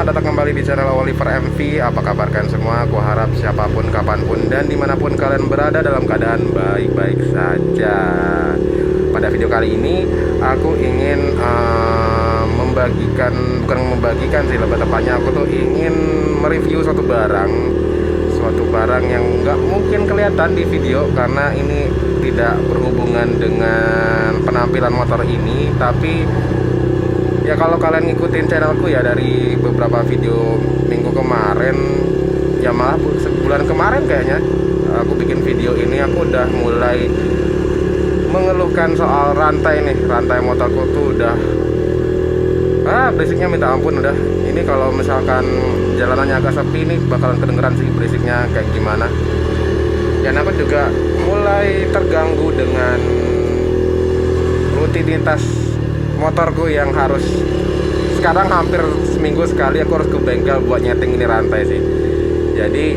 selamat datang kembali di channel Oliver MV. Apa kabar kalian semua? Aku harap siapapun, kapanpun, dan dimanapun kalian berada dalam keadaan baik-baik saja. Pada video kali ini, aku ingin bukan membagikan sih, lebih tepatnya aku tuh ingin mereview suatu barang yang nggak mungkin kelihatan di video karena ini tidak berhubungan dengan penampilan motor ini, tapi ya kalau kalian ngikutin channelku ya dari beberapa video minggu kemarin, ya malah sebulan kemarin kayaknya aku bikin video ini, aku udah mulai mengeluhkan soal rantai motorku tuh udah berisiknya minta ampun udah. Ini kalau misalkan jalanannya agak sepi nih bakalan kedengeran sih berisiknya kayak gimana. Dan aku juga mulai terganggu dengan rutinitas motorku yang harus sekarang hampir seminggu sekali aku harus ke bengkel buat nyeting ini rantai sih. Jadi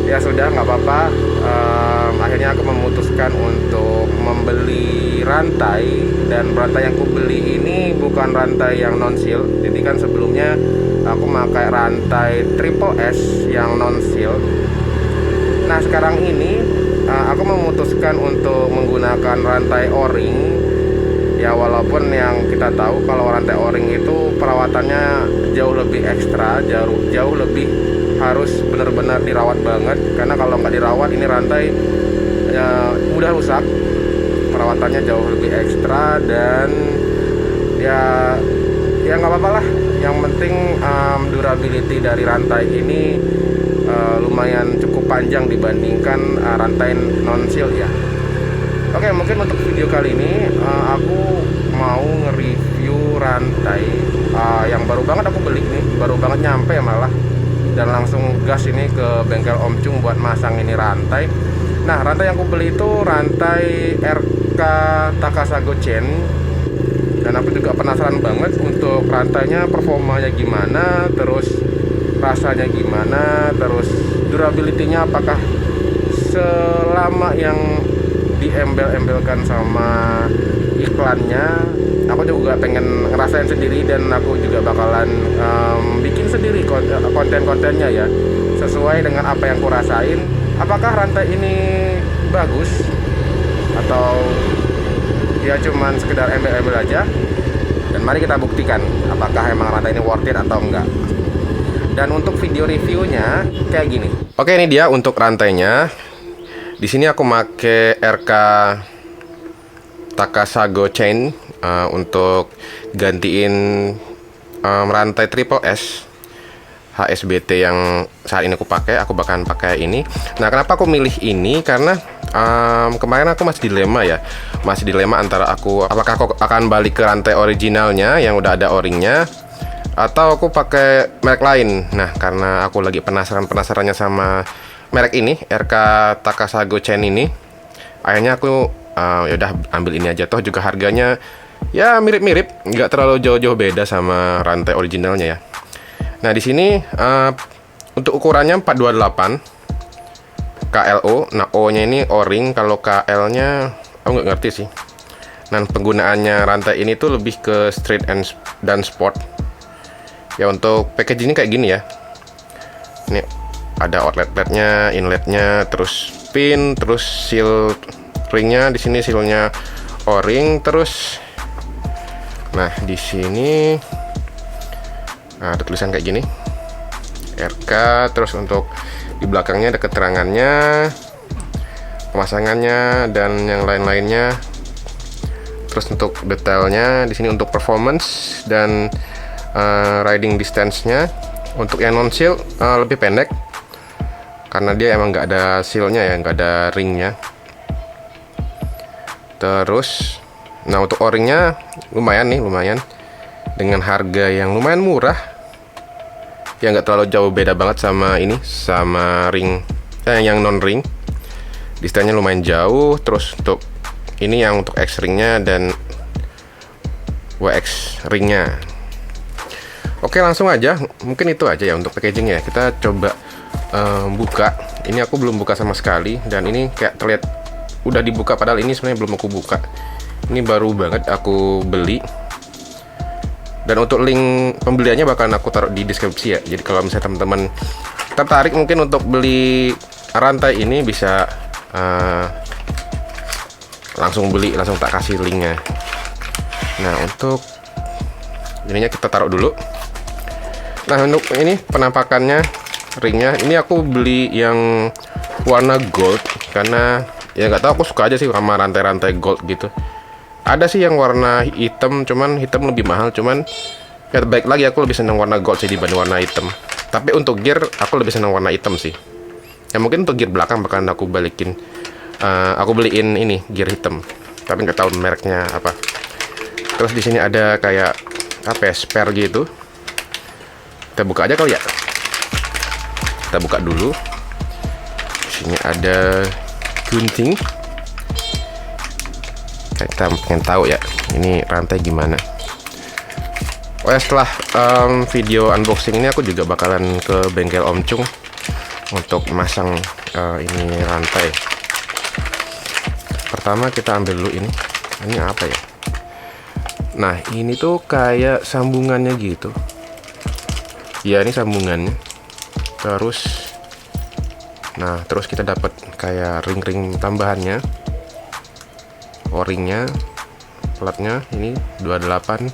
ya sudah, nggak apa-apa. Akhirnya aku memutuskan untuk membeli rantai, dan rantai yang aku beli ini bukan rantai yang non seal. Jadi kan sebelumnya aku pakai rantai Triple S yang non seal. Nah sekarang ini aku memutuskan untuk menggunakan rantai O-ring. Ya walaupun yang kita tahu kalau rantai O-ring itu perawatannya jauh lebih ekstra, jauh lebih harus benar-benar dirawat banget. Karena kalau nggak dirawat ini rantai ya mudah rusak. Perawatannya jauh lebih ekstra, dan ya nggak apa-apa lah. Yang penting durability dari rantai ini lumayan cukup panjang dibandingkan rantai non seal ya. Oke, mungkin untuk video kali ini aku mau nge-review rantai yang baru banget aku beli nih, baru banget nyampe malah, dan langsung gas ini ke bengkel Om Cung buat masang ini rantai. Nah, rantai yang aku beli itu rantai RK Takasago Chain, dan aku juga penasaran banget untuk rantainya performanya gimana, terus rasanya gimana, terus durability-nya apakah selama yang diembel-embelkan sama iklannya. Aku juga pengen ngerasain sendiri, dan aku juga bakalan bikin sendiri konten-kontennya ya, sesuai dengan apa yang aku rasain. Apakah rantai ini bagus atau ya cuman sekedar embel-embel aja, dan mari kita buktikan apakah emang rantai ini worth it atau enggak. Dan untuk video reviewnya kayak gini. Oke, ini dia untuk rantainya. Di sini aku make RK Takasago Chain untuk gantiin rantai Triple S HSBT yang saat ini aku pakai. Aku bakalan pakai ini. Nah, kenapa aku milih ini? Karena kemarin aku masih dilema antara apakah aku akan balik ke rantai originalnya yang udah ada o-ringnya, atau aku pakai merek lain. Nah, karena aku lagi penasarannya sama merek ini, RK Takasago Chain ini, akhirnya aku yaudah ambil ini aja. Toh juga harganya ya mirip-mirip, nggak terlalu jauh-jauh beda sama rantai originalnya ya. Nah, di sini untuk ukurannya 428 KLO. Nah, O-nya ini O-ring, kalau KL-nya aku nggak ngerti sih. Nah, penggunaannya rantai ini tuh lebih ke street dan sport. Ya, untuk packaging ini kayak gini ya. Ini ada outlet-nya, inletnya, terus pin, terus seal ringnya. Di sini sealnya O-ring, terus nah di sini ada tulisan kayak gini RK. Terus untuk di belakangnya ada keterangannya, pemasangannya, dan yang lain-lainnya. Terus untuk detailnya di sini untuk performance dan riding distance-nya. Untuk yang non seal lebih pendek karena dia emang nggak ada sealnya ya, nggak ada ringnya. Terus nah untuk o-ringnya lumayan dengan harga yang lumayan murah ya, nggak terlalu jauh beda banget sama ring yang non ring. Distance-nya lumayan jauh. Terus untuk ini yang untuk X ringnya dan WX ringnya. Oke, langsung aja, mungkin itu aja ya untuk packagingnya. Kita coba buka. Ini aku belum buka sama sekali, dan ini kayak terlihat udah dibuka, padahal ini sebenarnya belum aku buka. Ini baru banget aku beli. Dan untuk link pembeliannya bakalan aku taruh di deskripsi ya. Jadi kalau misalnya teman-teman tertarik mungkin untuk beli rantai ini bisa langsung beli, langsung tak kasih linknya. Nah untuk ininya kita taruh dulu. Nah untuk ini penampakannya ringnya, ini aku beli yang warna gold karena ya nggak tahu, aku suka aja sih sama rantai-rantai gold gitu. Ada sih yang warna hitam, cuman hitam lebih mahal, cuman ya baik lagi aku lebih senang warna gold sih dibanding warna hitam. Tapi untuk gear aku lebih senang warna hitam sih. Ya mungkin untuk gear belakang bakalan aku balikin, aku beliin ini gear hitam, tapi nggak tahu mereknya apa. Terus di sini ada kayak apa ya, spare gitu. Kita buka aja kali ya. Kita buka dulu. Di sini ada gunting. Kita pengen tahu ya ini rantai gimana. Oh ya, setelah video unboxing ini aku juga bakalan ke bengkel Om Chung untuk masang ini rantai. Pertama kita ambil dulu ini. Ini apa ya? Nah ini tuh kayak sambungannya gitu. Ya ini sambungannya. Terus nah terus kita dapat kayak ring-ring tambahannya. O-ringnya, platnya ini 28.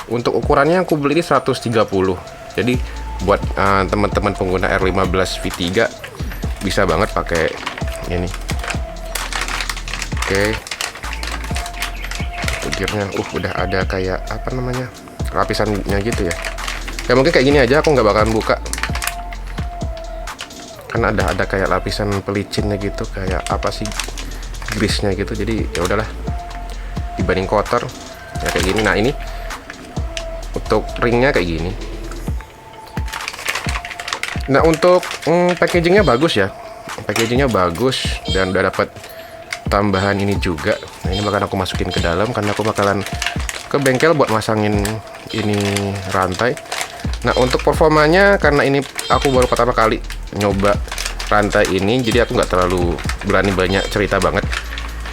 Untuk ukurannya aku beli ini 130. Jadi buat teman-teman pengguna R15 V3 bisa banget pakai ini. Oke. Gearnya udah ada kayak apa namanya, lapisannya gitu ya. Ya mungkin kayak gini aja, aku nggak bakalan buka. Kan ada kayak lapisan pelicinnya gitu, kayak apa sih, grease-nya gitu. Jadi ya udahlah, dibanding kotor ya kayak gini. Nah ini untuk ringnya kayak gini. Nah untuk packagingnya bagus ya, packagingnya bagus dan udah dapat tambahan ini juga. Nah ini bakalan aku masukin ke dalam karena aku bakalan ke bengkel buat masangin ini rantai. Nah untuk performanya, karena ini aku baru pertama kali nyoba rantai ini, jadi aku nggak terlalu berani banyak cerita banget.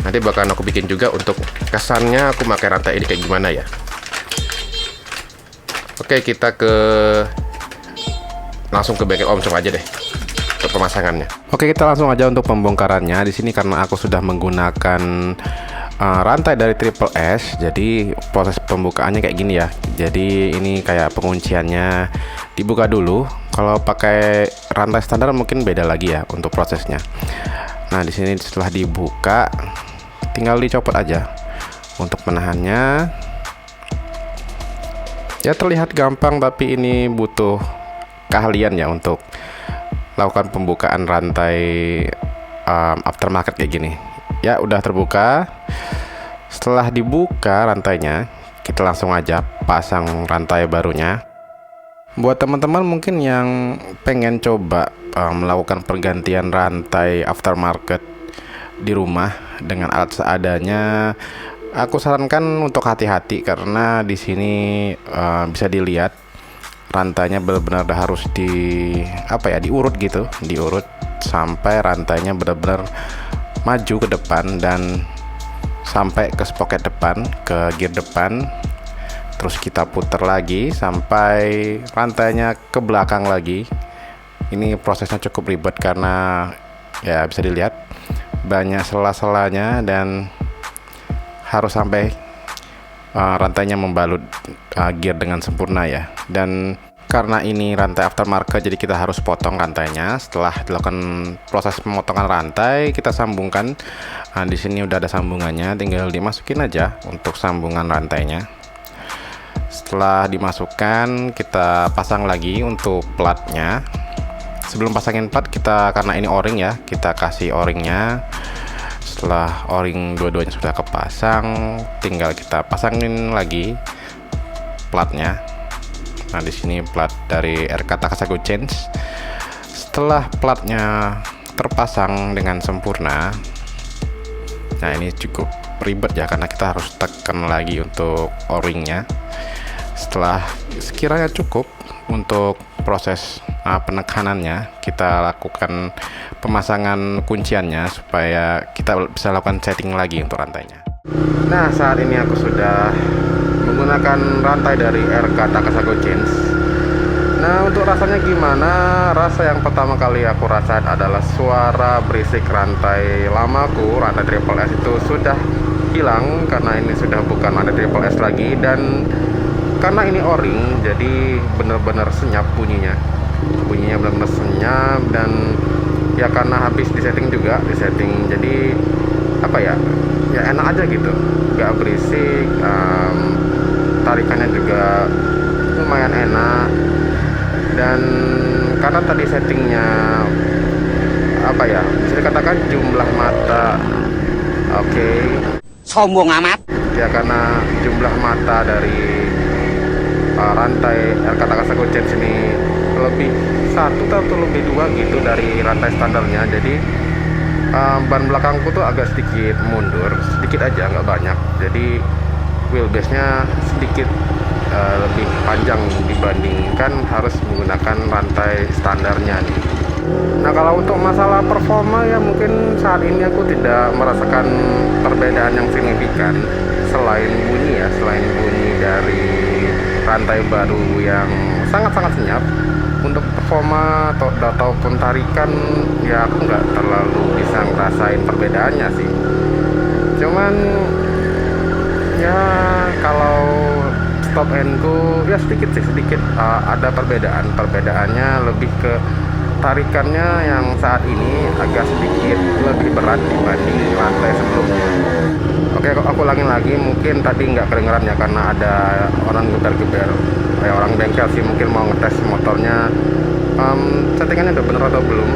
Nanti bakalan aku bikin juga untuk kesannya aku pakai rantai ini kayak gimana ya. Oke, kita langsung ke bengkel Om Chung aja deh untuk pemasangannya. Oke, kita langsung aja untuk pembongkarannya. Di sini karena aku sudah menggunakan rantai dari Triple S, jadi proses pembukaannya kayak gini ya. Jadi ini kayak pengunciannya dibuka dulu. Kalau pakai rantai standar mungkin beda lagi ya untuk prosesnya. Nah di sini setelah dibuka tinggal dicopot aja. Untuk menahannya ya terlihat gampang, tapi ini butuh keahlian ya untuk lakukan pembukaan rantai aftermarket kayak gini. Ya udah terbuka. Setelah dibuka rantainya, kita langsung aja pasang rantai barunya. Buat teman-teman mungkin yang pengen coba melakukan pergantian rantai aftermarket di rumah dengan alat seadanya, aku sarankan untuk hati-hati karena di sini bisa dilihat rantainya benar-benar harus diurut gitu, diurut sampai rantainya benar-benar maju ke depan dan sampai ke sprocket depan, ke gear depan. Terus kita putar lagi sampai rantainya ke belakang lagi. Ini prosesnya cukup ribet karena ya bisa dilihat banyak sela-selanya dan harus sampai rantainya membalut gear dengan sempurna ya. Dan karena ini rantai aftermarket, jadi kita harus potong rantainya. Setelah dilakukan proses pemotongan rantai, kita sambungkan. Nah, di sini udah ada sambungannya, tinggal dimasukin aja untuk sambungan rantainya. Setelah dimasukkan, kita pasang lagi untuk platnya. Sebelum pasangin plat, karena ini o-ring ya, kita kasih o-ringnya. Setelah o-ring dua-duanya sudah kepasang, tinggal kita pasangin lagi platnya. Nah di sini plat dari RK Takasago Change. Setelah platnya terpasang dengan sempurna, nah ini cukup ribet ya karena kita harus tekan lagi untuk o-ringnya. Setelah sekiranya cukup untuk proses penekanannya, kita lakukan pemasangan kunciannya supaya kita bisa lakukan setting lagi untuk rantainya. Nah saat ini aku sudah menggunakan rantai dari RK Takasago Chains. Nah, untuk rasanya gimana? Rasa yang pertama kali aku rasain adalah suara berisik rantai lamaku, rantai Triple S itu sudah hilang karena ini sudah bukan rantai Triple S lagi, dan karena ini O-ring jadi bener-bener senyap bunyinya bener-bener senyap. Dan ya karena habis disetting juga, jadi apa ya, ya enak aja gitu, gak berisik, tarikannya juga lumayan enak. Dan karena tadi settingnya apa ya, bisa dikatakan jumlah mata oke. Sombong amat. Ya karena jumlah mata dari rantai RK Takasago Chains ini lebih satu atau lebih dua gitu dari rantai standarnya. Jadi ban belakangku tuh agak sedikit mundur, sedikit aja, nggak banyak. Jadi wheelbase nya sedikit lebih panjang dibandingkan harus menggunakan rantai standarnya nih. Nah, kalau untuk masalah performa ya mungkin saat ini aku tidak merasakan perbedaan yang signifikan selain bunyi dari rantai baru yang sangat-sangat senyap. Untuk performa ataupun tarikan ya aku nggak terlalu bisa ngerasain perbedaannya sih. Cuman ya kalau stop and go ya sedikit ada perbedaannya lebih ke tarikannya yang saat ini agak sedikit lebih berat dibanding rantai sebelumnya. Oke, aku ulangin lagi, mungkin tadi nggak kedengeran ya karena ada orang geber-geber, kayak orang bengkel sih, mungkin mau ngetes motornya settingannya udah bener atau belum.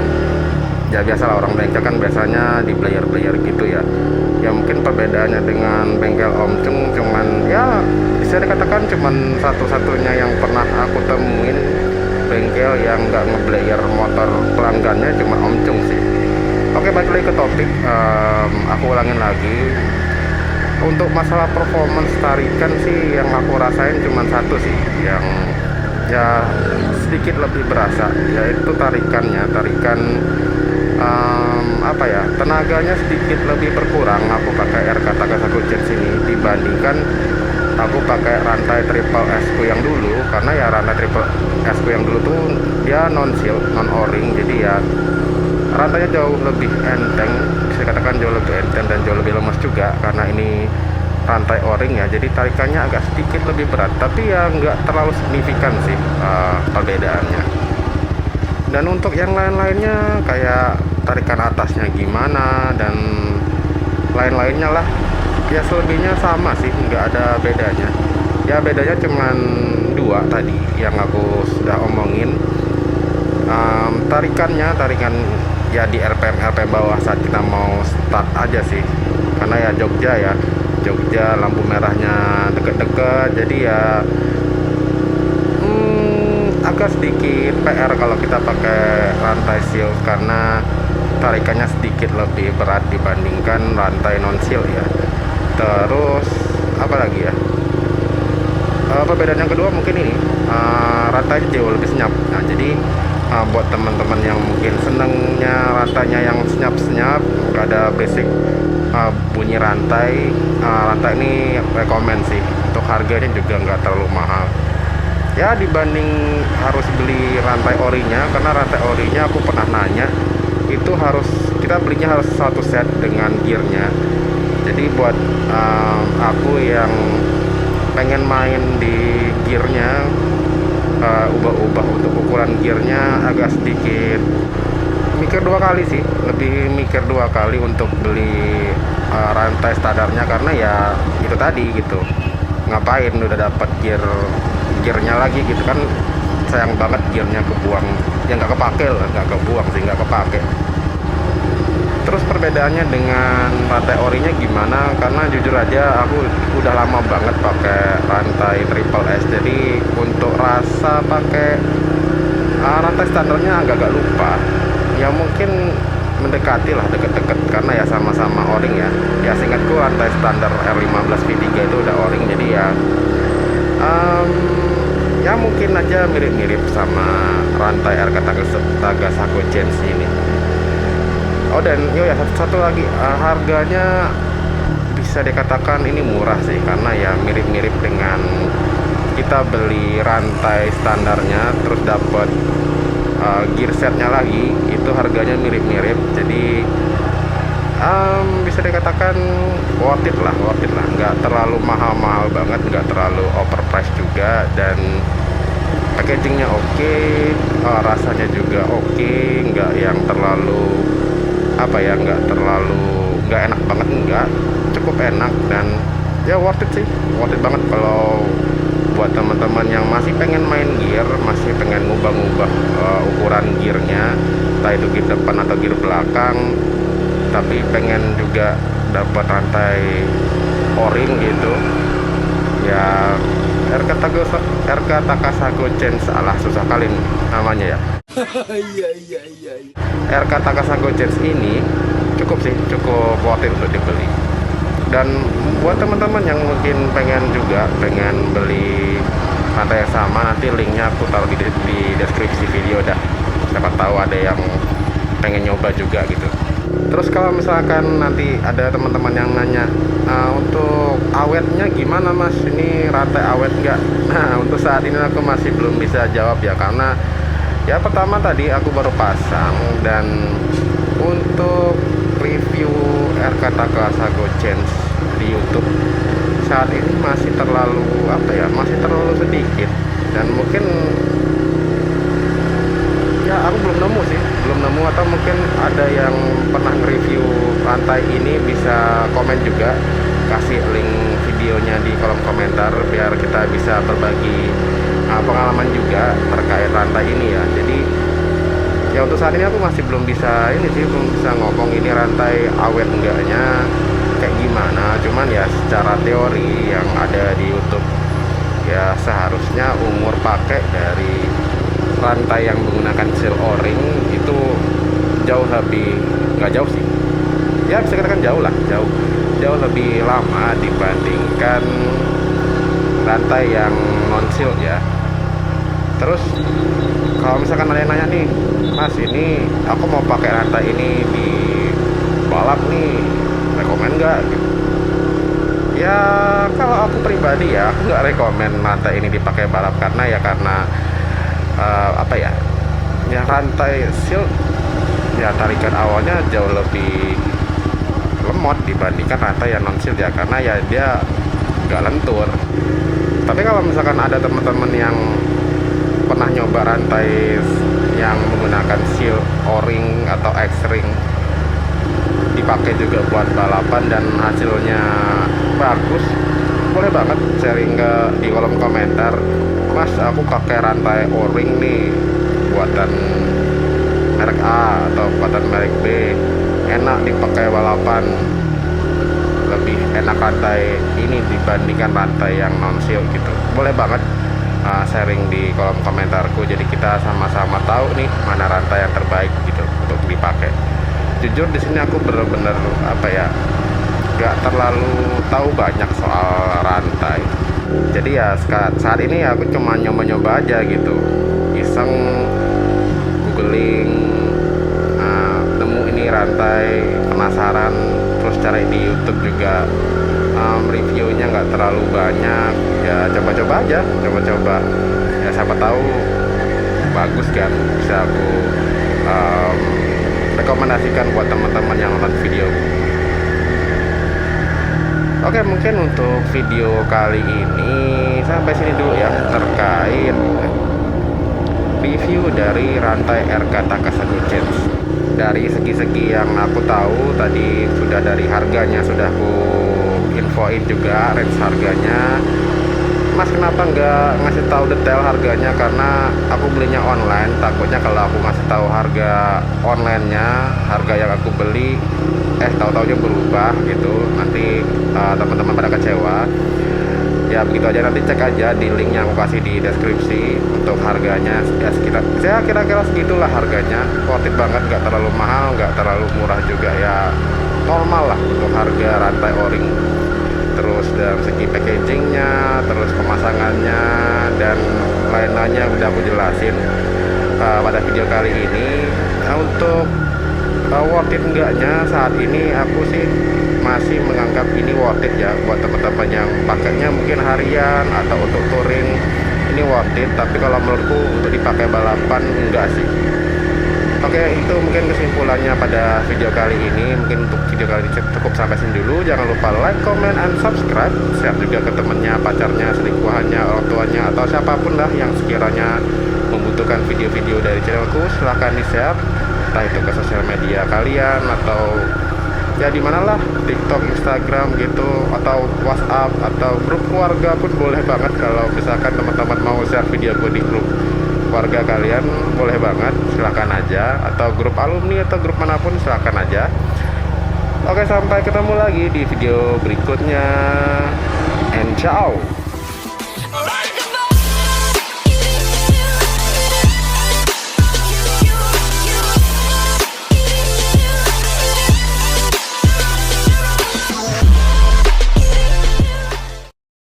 Ya biasalah orang bengkel kan biasanya di player gitu ya. Ya mungkin perbedaannya dengan bengkel Om Chung cuman ya bisa dikatakan cuman satu-satunya yang pernah aku temuin bengkel yang nggak ngeblayer motor pelanggannya cuma Om Chung sih. Oke, balik lagi ke topik. Aku ulangin lagi, untuk masalah performance tarikan sih yang aku rasain cuma satu sih yang ya sedikit lebih berasa, yaitu tarikan apa ya, tenaganya sedikit lebih berkurang aku pakai RK Takasago Chains ini dibandingkan aku pakai rantai Triple S ku yang dulu. Karena ya rantai Triple S ku yang dulu tuh dia non O-ring, jadi ya rantainya jauh lebih enteng, bisa dikatakan jauh lebih enteng dan jauh lebih lemas juga karena ini rantai O-ring ya. Jadi tarikannya agak sedikit lebih berat, tapi ya nggak terlalu signifikan sih perbedaannya. Dan untuk yang lain-lainnya kayak tarikan atasnya gimana dan lain-lainnya lah, ya selebihnya sama sih, nggak ada bedanya. Ya bedanya cuman dua tadi yang aku sudah omongin. Tarikan ya di RPM bawah saat kita mau start aja sih, karena ya Jogja lampu merahnya deket-deket, jadi ya agak sedikit PR kalau kita pakai rantai seal karena tarikannya sedikit lebih berat dibandingkan rantai non seal ya. Terus apa lagi ya, perbedaan yang kedua mungkin ini rantainya jauh lebih senyap. Nah jadi buat teman-teman yang mungkin senengnya rantainya yang senyap-senyap, gak ada basic bunyi rantai ini rekomen sih. Untuk harganya juga nggak terlalu mahal ya dibanding harus beli rantai orinya, karena rantai orinya aku pernah nanya itu kita belinya harus satu set dengan gearnya. Jadi buat aku yang pengen main di gearnya, ubah-ubah untuk ukuran gearnya, agak sedikit mikir dua kali sih, lebih mikir dua kali untuk beli rantai standarnya, karena ya itu tadi gitu, ngapain udah dapat gearnya lagi gitu kan, sayang banget gearnya kebuang, ya nggak kepake lah, nggak kebuang sih, nggak kepake. Terus perbedaannya dengan rantai orinya gimana? Karena jujur aja aku udah lama banget pakai rantai Triple S, jadi untuk rasa pakai rantai standarnya agak-agak lupa. Ya mungkin mendekati lah, deket-deket, karena ya sama-sama O-ring ya. Ya seingatku rantai standar R15 V3 itu udah O-ring, jadi ya ya mungkin aja mirip-mirip sama rantai RK Takasago Chains ini. Oh dan ya satu lagi, harganya bisa dikatakan ini murah sih, karena ya mirip-mirip dengan kita beli rantai standarnya terus dapat gear setnya lagi, itu harganya mirip-mirip. Jadi bisa dikatakan worth it lah, nggak terlalu mahal-mahal banget, nggak terlalu overpriced juga, dan packagingnya oke, rasanya juga oke, nggak yang terlalu nggak enak banget, nggak, cukup enak, dan ya worth it sih, worth it banget kalau buat teman-teman yang masih pengen main gear, masih pengen ngubah-ngubah ukuran gearnya, entah itu gear depan atau gear belakang, tapi pengen juga dapat rantai o-ring gitu ya. RK Takasago Chains, salah, susah kali namanya ya. RK Takasago Chains ini cukup worth it untuk dibeli. Dan buat teman-teman yang mungkin pengen beli rantai yang sama, nanti linknya aku taruh di deskripsi video dah, siapa tahu ada yang pengen nyoba juga gitu. Terus kalau misalkan nanti ada teman-teman yang nanya, untuk awetnya gimana mas, ini rantai awet nggak? Nah, untuk saat ini aku masih belum bisa jawab ya, karena ya pertama tadi aku baru pasang, dan untuk review RK Takasago Chains di YouTube saat ini masih terlalu sedikit, dan mungkin ya aku belum nemu, atau mungkin ada yang pernah nge-review rantai ini bisa komen juga, kasih link videonya di kolom komentar biar kita bisa berbagi pengalaman juga terkait rantai ini ya. Jadi ya untuk saat ini aku masih belum bisa ngomong ini rantai awet enggaknya kayak gimana. Cuman ya secara teori yang ada di YouTube ya seharusnya umur pakai dari rantai yang menggunakan seal o-ring itu nggak jauh sih ya, bisa katakan jauh lebih lama dibandingkan rantai yang non seal ya. Terus kalau misalkan ada yang nanya nih, mas ini aku mau pakai rantai ini di balap nih, rekomen nggak gitu. Ya kalau aku pribadi ya, aku nggak rekomen rantai ini dipakai balap, karena ya rantai seal ya tarikan awalnya jauh lebih lemot dibandingkan rantai yang non seal ya, karena ya dia nggak lentur. Tapi kalau misalkan ada teman-teman yang pernah nyoba rantai yang menggunakan seal o-ring atau X-ring dipakai juga buat balapan dan hasilnya bagus, boleh banget sharing di kolom komentar, mas aku pakai rantai o-ring nih buatan merek A atau buatan merek B, enak dipakai balapan, lebih enak rantai ini dibandingkan rantai yang non seal gitu. Boleh banget sharing di kolom komentarku, jadi kita sama-sama tahu nih mana rantai yang terbaik gitu untuk dipakai. Jujur di sini aku bener-bener gak terlalu tahu banyak soal rantai, jadi ya saat ini aku cuma nyoba-nyoba aja gitu, iseng googling, nemu ini rantai, penasaran, terus cari di YouTube juga, reviewnya nggak terlalu banyak ya, coba-coba aja ya, siapa tahu bagus kan, bisa aku rekomendasikan buat teman-teman yang nonton video. Oke, mungkin untuk video kali ini sampai sini dulu ya, terkait review dari rantai RK Takasago Chains. Dari segi-segi yang aku tahu tadi, sudah dari harganya sudah aku infoin juga range harganya. Mas kenapa nggak ngasih tahu detail harganya, karena aku belinya online, takutnya kalau aku ngasih tahu harga onlinenya, harga yang aku beli tahu-taunya berubah gitu, nanti teman-teman pada kecewa ya. Begitu aja, nanti cek aja di link yang aku kasih di deskripsi untuk harganya ya, kira-kira segitulah harganya, worth it banget, nggak terlalu mahal, nggak terlalu murah juga ya, normal lah untuk harga rantai o-ring. Terus dari segi packagingnya, terus pemasangannya, dan lain-lainnya udah aku jelasin pada video kali ini. Untuk worth it enggaknya saat ini aku sih masih menganggap ini worth it ya buat teman-teman yang paketnya mungkin harian atau untuk touring, ini worth it. Tapi kalau menurutku untuk dipakai balapan enggak sih. Oke, itu mungkin kesimpulannya pada video kali ini. Mungkin untuk video kali ini cukup sampai sini dulu. Jangan lupa like, comment, and subscribe. Share juga ke temennya, pacarnya, selingkuhannya, orang tuanya, atau siapapun lah yang sekiranya membutuhkan video-video dari channelku. Silahkan di-share, entah itu ke sosial media kalian atau ya di mana lah, TikTok, Instagram gitu, atau WhatsApp, atau grup keluarga pun boleh banget. Kalau misalkan teman-teman mau share videoku di grup warga kalian, boleh banget, silahkan aja. Atau grup alumni atau grup manapun, silahkan aja. Oke, sampai ketemu lagi di video berikutnya, and ciao.